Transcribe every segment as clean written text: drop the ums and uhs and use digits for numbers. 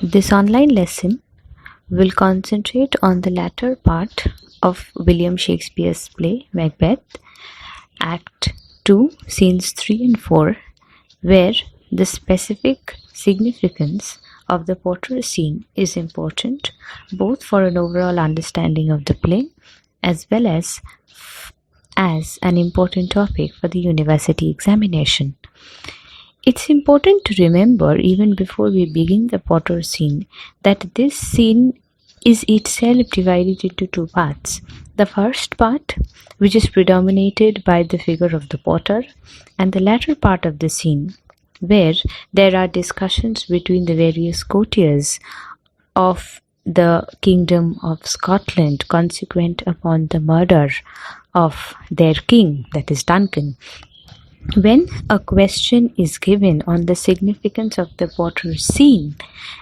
This online lesson will concentrate on the latter part of William Shakespeare's play Macbeth, Act 2, Scenes 3 and 4, where the specific significance of the Potter scene is important both for an overall understanding of the play as well as an important topic for the university examination. It's important to remember, even before we begin the Potter scene, that this scene is itself divided into two parts. The first part, which is predominated by the figure of the Potter, and the latter part of the scene, where there are discussions between the various courtiers of the Kingdom of Scotland consequent upon the murder of their king, that is Duncan. When a question is given on the significance of the Potter scene,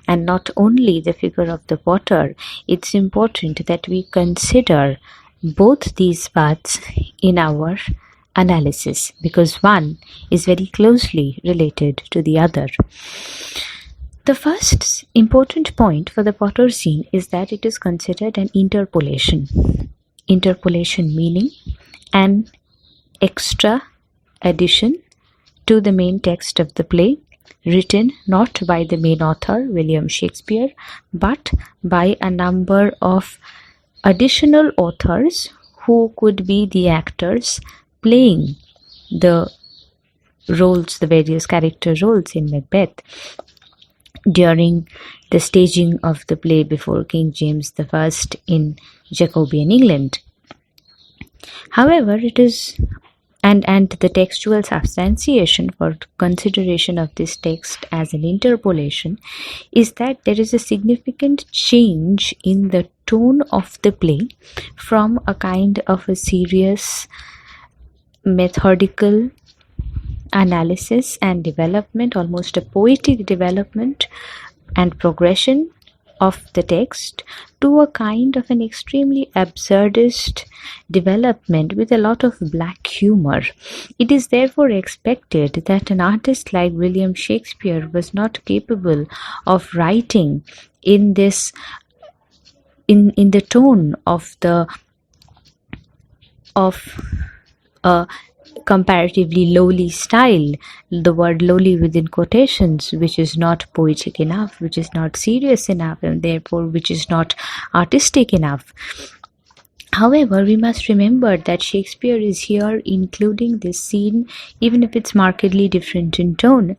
and not only the figure of the Potter, it's important that we consider both these parts in our analysis, because one is very closely related to the other. The first important point for the Potter scene is that it is considered an interpolation. Interpolation meaning an extra addition to the main text of the play, written not by the main author, William Shakespeare, but by a number of additional authors who could be the actors playing the roles, the various character roles in Macbeth during the staging of the play before King James I in Jacobean England. However, it is and the textual substantiation for consideration of this text as an interpolation is that there is a significant change in the tone of the play from a kind of a serious methodical analysis and development, almost a poetic development and progression of the text, to a kind of an extremely absurdist development with a lot of black humor. It is therefore expected that an artist like William Shakespeare was not capable of writing in this in the tone of a comparatively lowly style, the word lowly within quotations, which is not poetic enough, which is not serious enough, and therefore which is not artistic enough. However, we must remember that Shakespeare is here including this scene, even if it's markedly different in tone,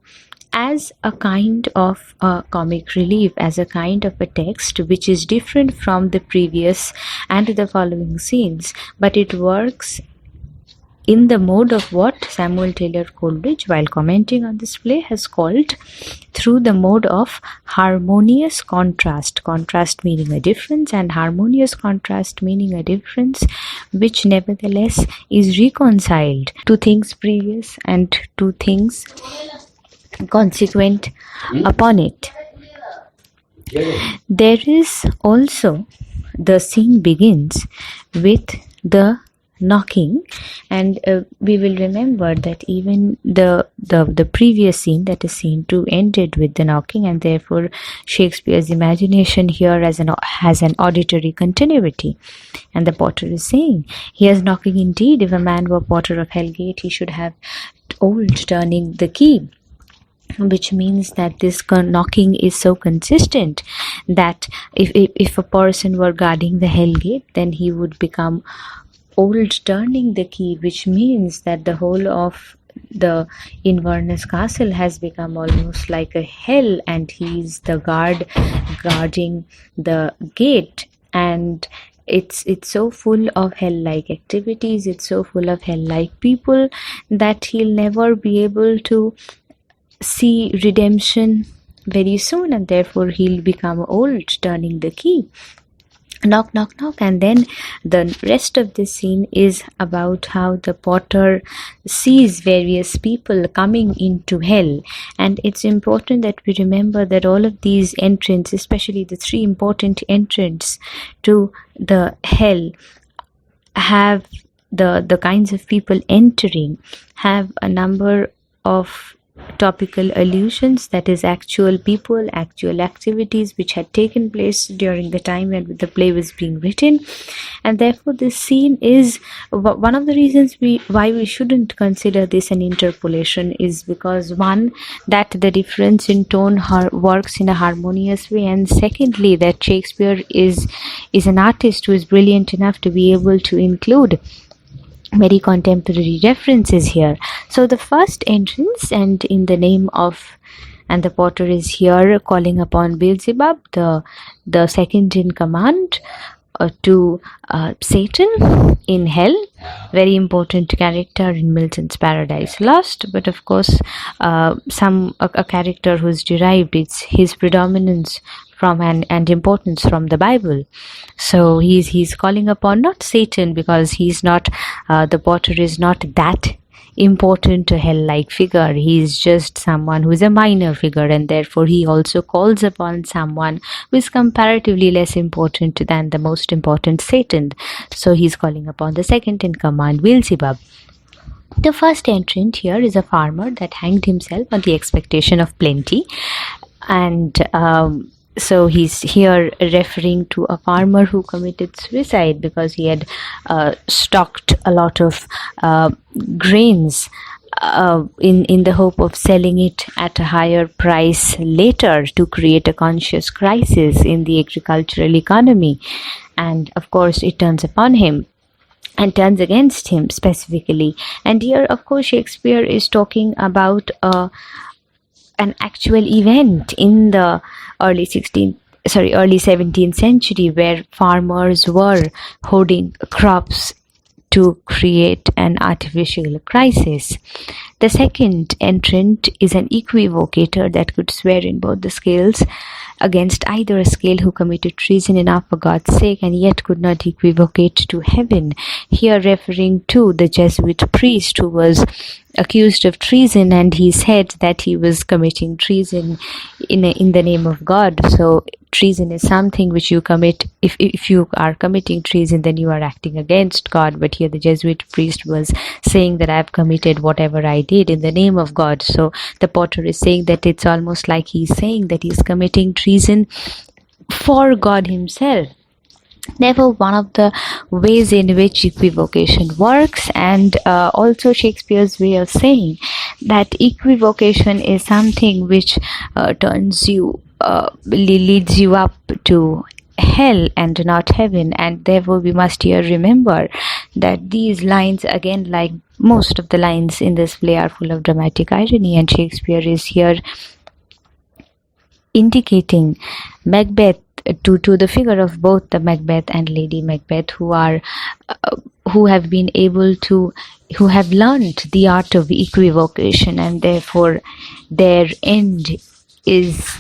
as a kind of a comic relief, as a kind of a text which is different from the previous and the following scenes, but it works in the mode of what Samuel Taylor Coleridge, while commenting on this play, has called through the mode of harmonious contrast. Contrast meaning a difference, and harmonious contrast meaning a difference which nevertheless is reconciled to things previous and to things consequent upon it. There is also, the scene begins with the knocking, and we will remember that even the previous scene, that is scene 2, ended with the knocking, and therefore Shakespeare's imagination here has an auditory continuity. And the Potter is saying, "Here's knocking indeed. If a man were Potter of Hellgate, he should have old turning the key," which means that this knocking is so consistent that if a person were guarding the Hellgate, then he would become old turning the key, which means that the whole of the Inverness Castle has become almost like a hell, and he is the guarding the gate, and it's so full of hell-like activities, it's so full of hell-like people that he'll never be able to see redemption very soon, and therefore he'll become old turning the key. Knock, knock, knock. And then the rest of the scene is about how the Potter sees various people coming into hell. And it's important that we remember that all of these entrants, especially the 3 important entrants to the hell, have the kinds of people entering have a number of topical allusions, that is, actual people, actual activities which had taken place during the time when the play was being written. And therefore this scene is one of the reasons why we shouldn't consider this an interpolation, is because, one, that the difference in tone works in a harmonious way, and secondly, that Shakespeare is an artist who is brilliant enough to be able to include very contemporary references here. So the first entrance, and in the name of, and the potter is here calling upon Beelzebub, the second in command to Satan in hell, very important character in Milton's Paradise Lost, but of course a character who's derived his predominance from and importance from the Bible. So he's calling upon not Satan, because he's not the potter is not that important to hell-like figure. He's just someone who is a minor figure, and therefore he also calls upon someone who is comparatively less important than the most important Satan. So he's calling upon the second in command, Beelzebub. The first entrant here is a farmer that hanged himself on the expectation of plenty, and so he's here referring to a farmer who committed suicide because he had stocked a lot of grains in the hope of selling it at a higher price later to create a conscious crisis in the agricultural economy. And of course it turns upon him and turns against him specifically. And here, of course, Shakespeare is talking about an actual event in the early 17th century, where farmers were hoarding crops to create an artificial crisis. The second entrant is an equivocator that could swear in both the scales against either a scale, who committed treason enough for God's sake and yet could not equivocate to heaven. Here referring to the Jesuit priest who was accused of treason, and he said that he was committing treason in the name of God. So treason is something which you commit. If you are committing treason, then you are acting against God. But here the Jesuit priest was saying that I have committed whatever I did in the name of God. So the potter is saying that it's almost like he's saying that he's committing treason for God himself. Therefore, one of the ways in which equivocation works, and also Shakespeare's way of saying that equivocation is something which leads you up to hell and not heaven. And therefore we must here remember that these lines, again, like most of the lines in this play, are full of dramatic irony, and Shakespeare is here indicating Macbeth to the figure of both the Macbeth and Lady Macbeth, who have learned the art of equivocation, and therefore their end is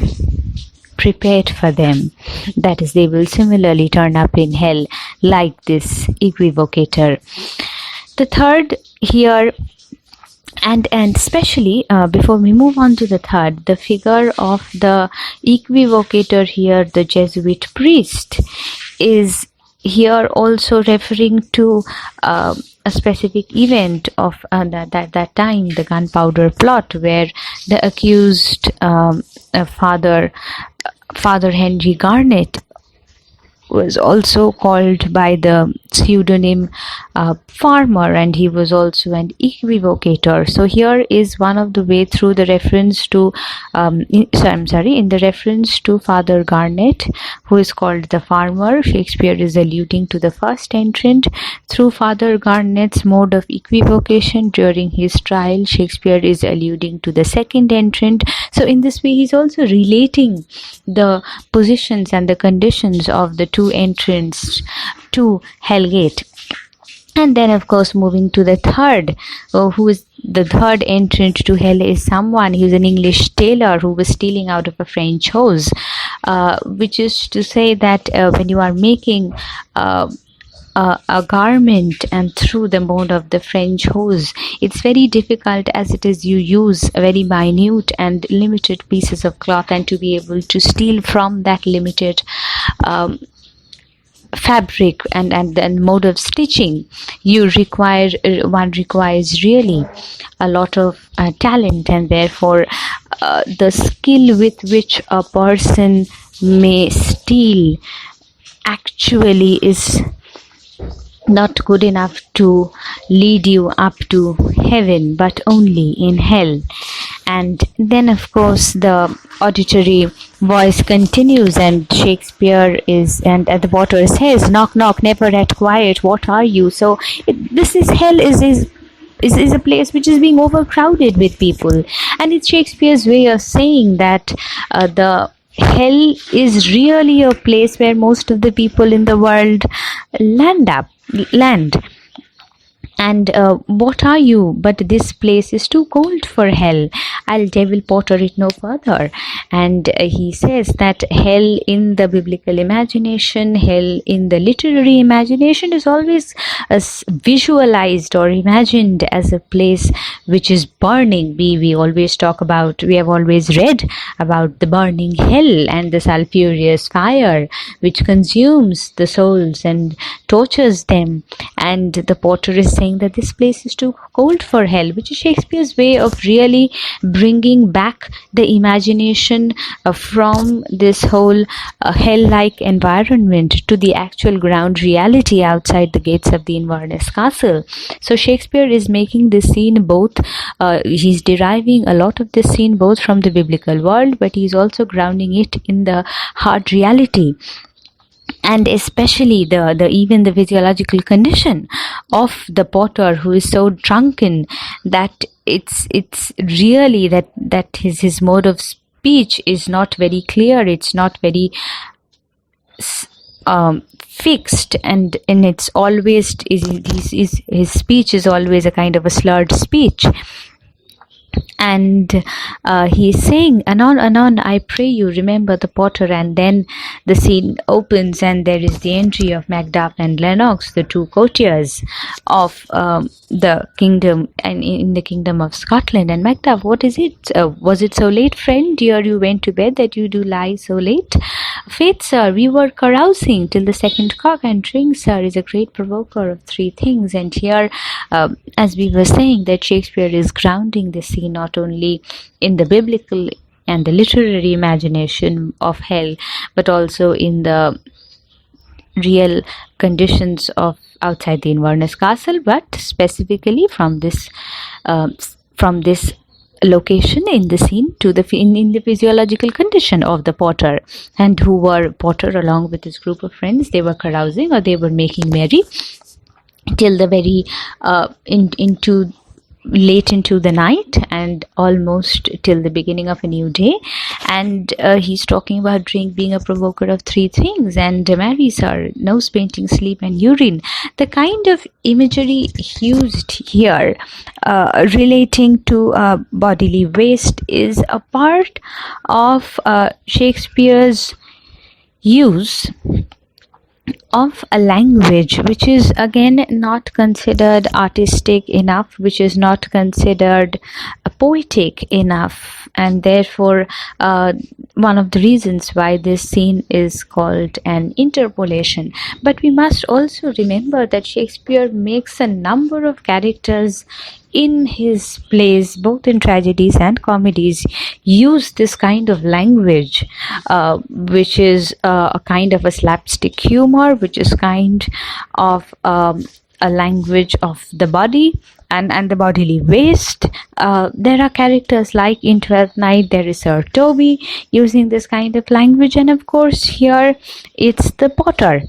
prepared for them. That is, they will similarly turn up in hell like this equivocator. The third here, and especially before we move on to the third, the figure of the equivocator here, the Jesuit priest, is here also referring to a specific event of that time, the gunpowder plot, where the accused Father Henry Garnet was also called by the pseudonym Farmer, and he was also an equivocator. So here is one of the way through the reference to in the reference to Father Garnet, who is called the Farmer. Shakespeare is alluding to the first entrant. Through Father Garnet's mode of equivocation during his trial, Shakespeare is alluding to the second entrant. So in this way, he's also relating the positions and the conditions of the two entrants to Hellgate. And then, of course, moving to the third, who is the third entrant to hell, is someone who's an English tailor who was stealing out of a French hose, which is to say that when you are making a garment and through the mode of the French hose, it's very difficult, as it is you use very minute and limited pieces of cloth, and to be able to steal from that limited fabric and mode of stitching, one requires really a lot of talent, and therefore the skill with which a person may steal actually is not good enough to lead you up to heaven, but only in hell. And then, of course, the auditory voice continues, and Shakespeare and at the bottom says, "Knock, knock, never at quiet. What are you?" So this is hell is a place which is being overcrowded with people, and it's Shakespeare's way of saying that the hell is really a place where most of the people in the world land. And what are you but this place is too cold for hell? I'll devil Potter it no further. And he says that hell in the biblical imagination, hell in the literary imagination, is always visualized or imagined as a place which is burning. We always talk about, we have always read about the burning hell and the sulphurous fire which consumes the souls and tortures them. And the Potter is saying that this place is too cold for hell, which is Shakespeare's way of really bringing back the imagination from this whole hell-like environment to the actual ground reality outside the gates of the Inverness Castle. So Shakespeare is making this scene both, he's deriving a lot of this scene both from the biblical world, but he's also grounding it in the hard reality, and especially the even the physiological condition of the Potter, who is so drunken that it's really that his mode of speech is not very clear, it's not very fixed, and it's always his speech is always a kind of a slurred speech. And he's saying, "Anon, anon, I pray you remember the Potter." And then the scene opens, and there is the entry of Macbeth and Lennox, the two courtiers of the kingdom, and in the kingdom of Scotland. And Macbeth, "What is it? Was it so late, friend, dear, you went to bed, that you do lie so late?" "Faith, sir, we were carousing till the second cock, and drink, sir, is a great provoker of three things." And here, as we were saying, that Shakespeare is grounding the scene not only in the biblical and the literary imagination of hell, but also in the real conditions of outside the Inverness Castle, but specifically from this location in the scene to in the physiological condition of the Potter. And who were Potter along with his group of friends? They were carousing, or they were making merry till the very late into the night, and almost till the beginning of a new day. And he's talking about drink being a provoker of three things, and marry, sir, nose painting, sleep, and urine. The kind of imagery used here relating to bodily waste is a part of Shakespeare's use of a language which is again not considered artistic enough, which is not considered poetic enough, and therefore one of the reasons why this scene is called an interpolation. But we must also remember that Shakespeare makes a number of characters in his plays, both in tragedies and comedies, use this kind of language, which is a kind of a slapstick humor, which is kind of a language of the body and the bodily waste. There are characters like in Twelfth Night, there is Sir Toby using this kind of language, and of course here it's the Potter.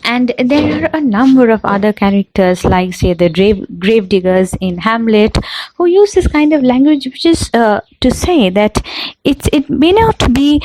And there are a number of other characters like, say, the gravediggers in Hamlet, who use this kind of language, which is to say that it may not be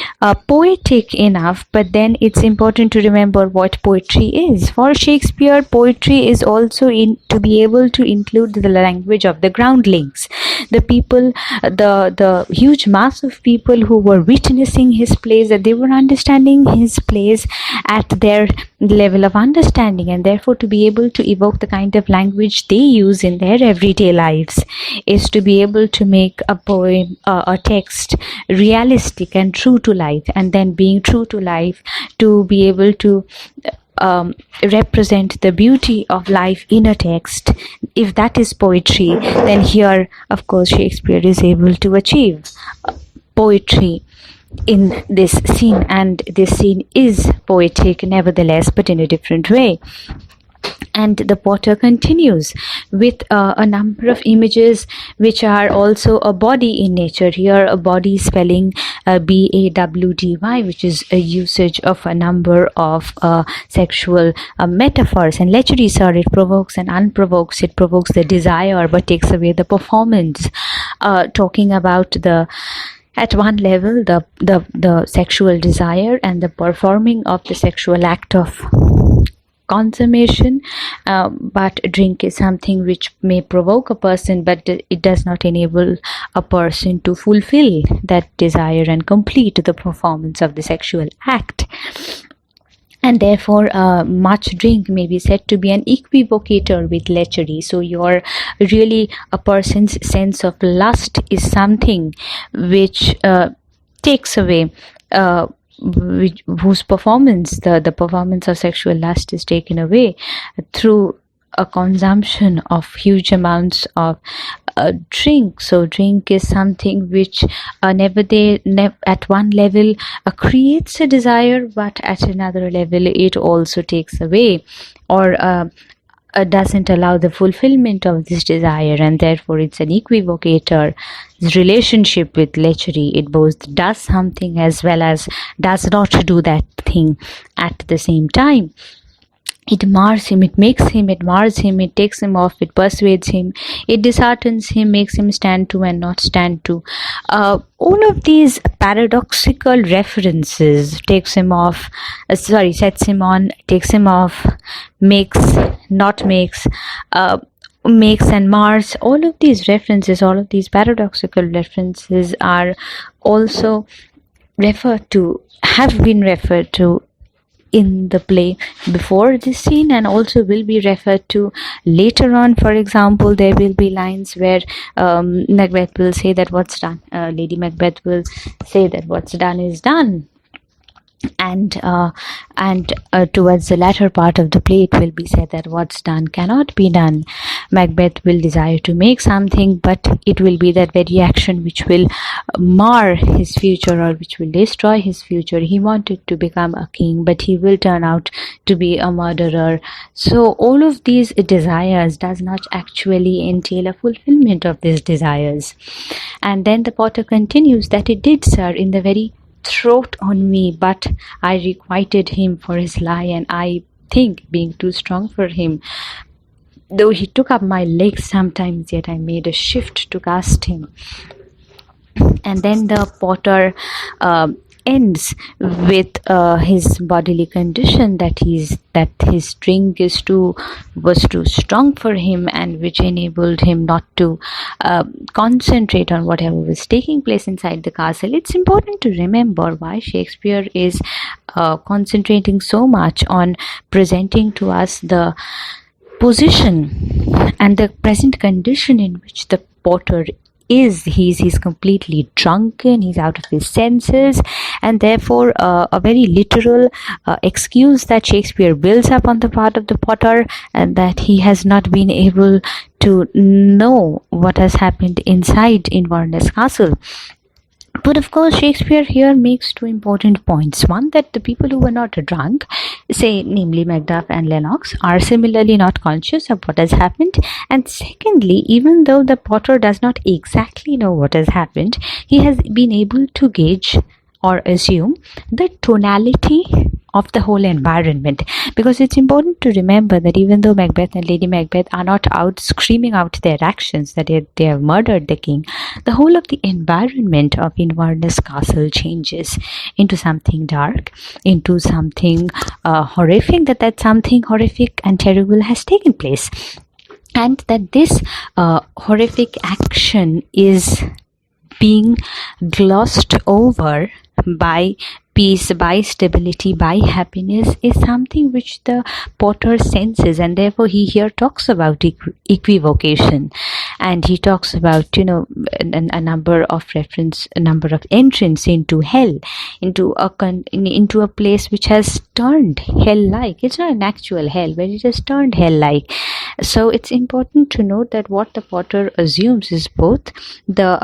poetic enough, but then it's important to remember what poetry is. For Shakespeare, poetry is also to be able to include the language of the groundlings, the people, the huge mass of people who were witnessing his plays, that they were understanding his plays at their level of understanding, and therefore to be able to evoke the kind of language they use in their everyday lives is to be able to make a poem, a text, realistic and true to life, and then being true to life, to be able to represent the beauty of life in a text, if that is poetry, then here, of course, Shakespeare is able to achieve poetry in this scene, and this scene is poetic nevertheless, but in a different way. And the potter continues with a number of images which are also a body in nature. Here a body spelling BAWDY, which is a usage of a number of sexual metaphors and lechery. Sir, it provokes and unprovokes. It provokes the desire but takes away the performance. Talking about the, at one level, the sexual desire and the performing of the sexual act of consummation, but drink is something which may provoke a person, but it does not enable a person to fulfill that desire and complete the performance of the sexual act. And therefore, much drink may be said to be an equivocator with lechery. So you're really, a person's sense of lust is something which takes away whose performance, the performance of sexual lust is taken away through a consumption of huge amounts of drink. So drink is something which at one level creates a desire, but at another level it also takes away or doesn't allow the fulfillment of this desire, and therefore it's an equivocator. This relationship with lechery, it both does something as well as does not do that thing at the same time. It mars him, it makes him, it mars him, it takes him off, it persuades him, it disheartens him, makes him stand to and not stand to. All of these paradoxical references, takes him off, sets him on, takes him off, makes, not makes, makes and mars, all of these references, all of these paradoxical references are also have been referred to in the play before this scene, and also will be referred to later on. For example, there will be lines where Macbeth will say that what's done, Lady Macbeth will say that what's done is done. And towards the latter part of the play, it will be said that what's done cannot be done. Macbeth will desire to make something, but it will be that very action which will mar his future or which will destroy his future. He wanted to become a king, but he will turn out to be a murderer. So all of these desires does not actually entail a fulfillment of these desires. And then the potter continues that it did, sir, in the very throat on me, but I requited him for his lie, and I think, being too strong for him, though he took up my legs sometimes, yet I made a shift to cast him. And then the potter ends with his bodily condition, that his drink was too strong for him, and which enabled him not to concentrate on whatever was taking place inside the castle. It's important to remember why Shakespeare is concentrating so much on presenting to us the position and the present condition in which the potter is. He's completely drunken, he's out of his senses, and therefore a very literal excuse that Shakespeare builds up on the part of the potter, and that he has not been able to know what has happened inside Inverness Castle. But of course, Shakespeare here makes two important points. One, that the people who were not drunk, say namely Macduff and Lennox, are similarly not conscious of what has happened. And secondly, even though the potter does not exactly know what has happened, he has been able to gauge or assume the tonality of the whole environment, because it's important to remember that even though Macbeth and Lady Macbeth are not out screaming out their actions that they have murdered the king, the whole of the environment of Inverness Castle changes into something dark, into something horrific, that something horrific and terrible has taken place, and that this horrific action is being glossed over by peace, by stability, by happiness is something which the potter senses, and therefore he here talks about equivocation, and he talks about a number of entrance into hell, into a place which has turned hell-like. It's not an actual hell, but it has turned hell-like. So it's important to note that what the potter assumes is both the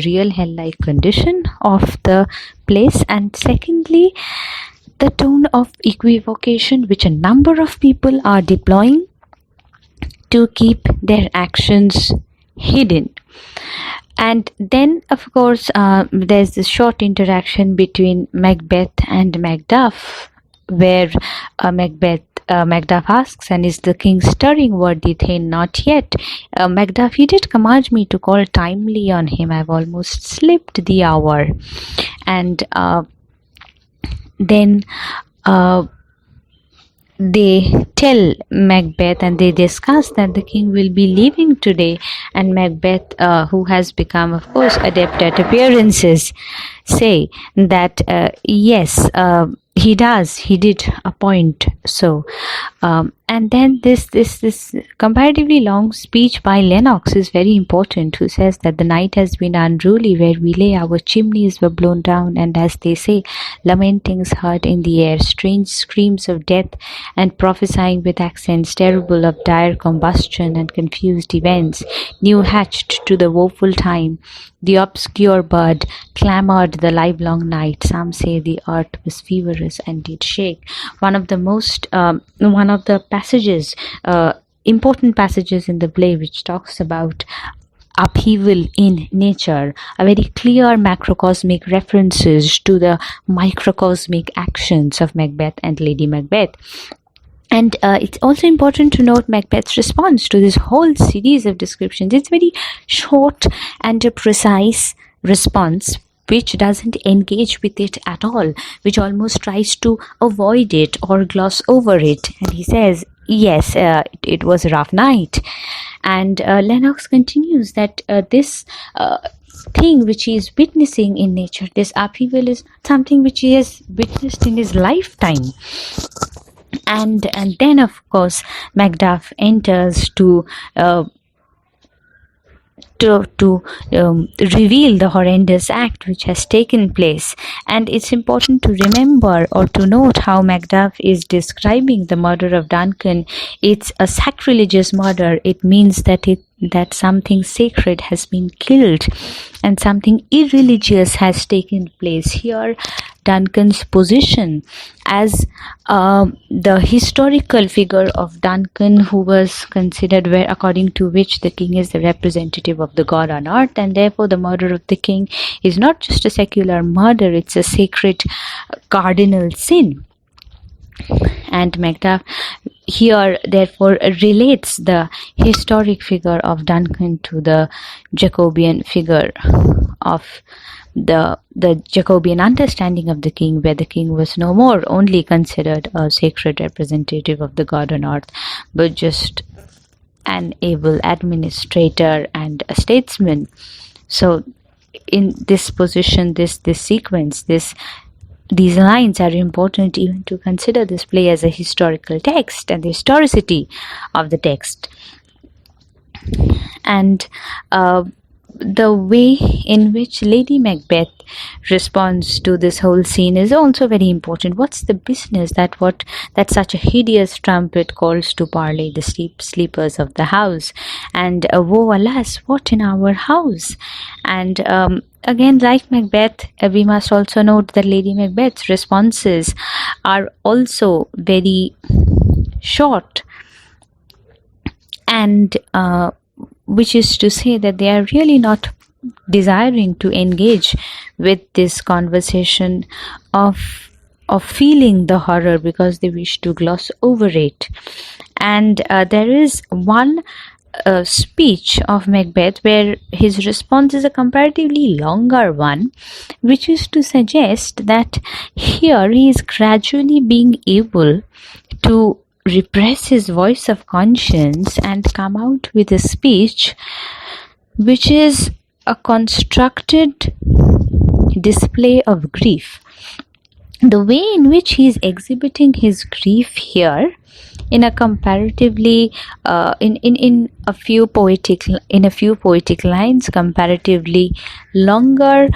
real hell-like condition of the place, and secondly the tone of equivocation which a number of people are deploying to keep their actions hidden. And then of course there's this short interaction between Macbeth and Macduff, where Macduff asks, "And is the king stirring, worthy Thane?" "Not yet." "Macduff, he did command me to call timely on him. I've almost slipped the hour." And then they tell Macbeth, and they discuss that the king will be leaving today, and Macbeth, who has become of course adept at appearances, say that yes, he did appoint so. And then this comparatively long speech by Lennox is very important, who says that the night has been unruly, where we lay our chimneys were blown down, and as they say, lamentings heard in the air, strange screams of death, and prophesying with accents terrible of dire combustion and confused events, new hatched to the woeful time. The obscure bird clamoured the livelong night. Some say the earth was feverish and did shake. One of the passages, important passages in the play, which talks about upheaval in nature, a very clear macrocosmic references to the microcosmic actions of Macbeth and Lady Macbeth. And it's also important to note Macbeth's response to this whole series of descriptions. It's very short and a precise response, which doesn't engage with it at all, which almost tries to avoid it or gloss over it. And he says, yes, it was a rough night. And Lennox continues that this thing which he is witnessing in nature, this upheaval, is something which he has witnessed in his lifetime. And then of course Macduff enters to reveal the horrendous act which has taken place. And it's important to remember or to note how Macduff is describing the murder of Duncan. It's a sacrilegious murder. It means that something sacred has been killed and something irreligious has taken place. Here Duncan's position as the historical figure of Duncan, who was considered, where according to which the king is the representative of the god on earth, and therefore the murder of the king is not just a secular murder, it's a sacred cardinal sin. And Macduff here therefore relates the historic figure of Duncan to the Jacobean figure of the Jacobean understanding of the king, where the king was no more only considered a sacred representative of the god on earth, but just an able administrator and a statesman. So in this position, this sequence, these lines are important even to consider this play as a historical text and the historicity of the text. And the way in which Lady Macbeth responds to this whole scene is also very important. What's the business that such a hideous trumpet calls to parley the sleepers of the house? And woe, alas, what in our house? And again, like Macbeth, we must also note that Lady Macbeth's responses are also very short, and which is to say that they are really not desiring to engage with this conversation of feeling the horror, because they wish to gloss over it. And there is one speech of Macbeth where his response is a comparatively longer one, which is to suggest that here he is gradually being able to repress his voice of conscience and come out with a speech which is a constructed display of grief. the way in which he is exhibiting his grief here in a comparatively in a few poetic lines comparatively longer,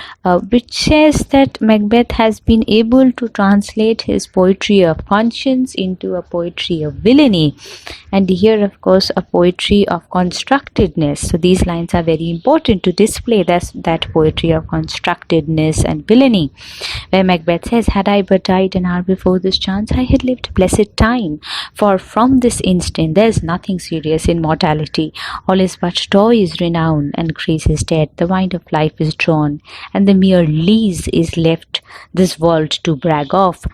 which says that Macbeth has been able to translate his poetry of conscience into a poetry of villainy, and here of course a poetry of constructedness. So these lines are very important to display that poetry of constructedness and villainy, where Macbeth says, "Had I but died an hour before this chance, I had lived blessed time. For from this instant there is nothing serious in mortality. All is but toys, renown, and grace is dead. The wind of life is drawn, and the mere lees is left this world to brag of."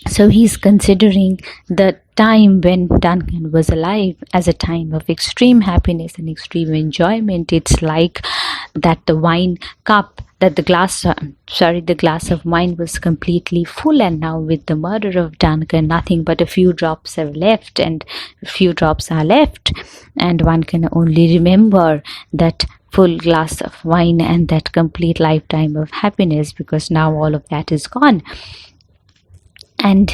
So he's considering the time when Duncan was alive as a time of extreme happiness and extreme enjoyment. It's like that the wine cup, that the glass of wine was completely full, and now with the murder of Duncan, nothing but a few drops have left, and a few drops are left, and one can only remember that full glass of wine and that complete lifetime of happiness, because now all of that is gone. And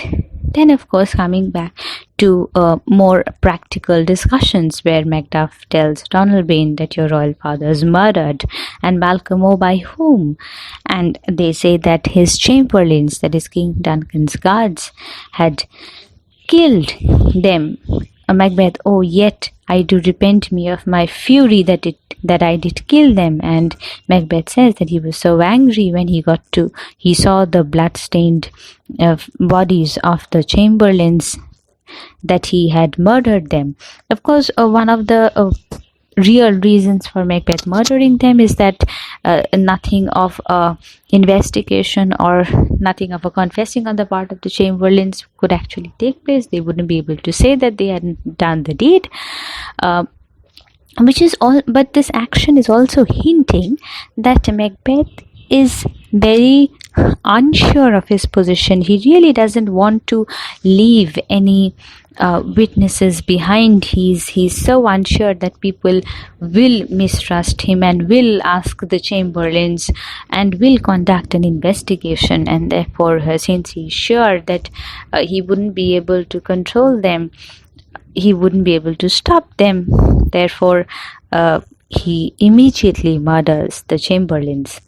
then, of course, coming back to more practical discussions, where Macduff tells Donalbain that your royal father is murdered, and Malcolm, oh, by whom? And they say that his chamberlains, that is King Duncan's guards, had killed them. Macbeth, oh, yet I do repent me of my fury that I did kill them. And Macbeth says that he was so angry when he saw the blood-stained bodies of the chamberlains, that he had murdered them. Of course, one of the real reasons for Macbeth murdering them is that nothing of a investigation or nothing of a confessing on the part of the chamberlains could actually take place. They wouldn't be able to say that they hadn't done the deed. Which is all, but this action is also hinting that Macbeth is very unsure of his position. He really doesn't want to leave any witnesses behind. He's so unsure that people will mistrust him and will ask the chamberlains and will conduct an investigation, and therefore since he's sure that he wouldn't be able to control them, he wouldn't be able to stop them, therefore he immediately murders the chamberlains.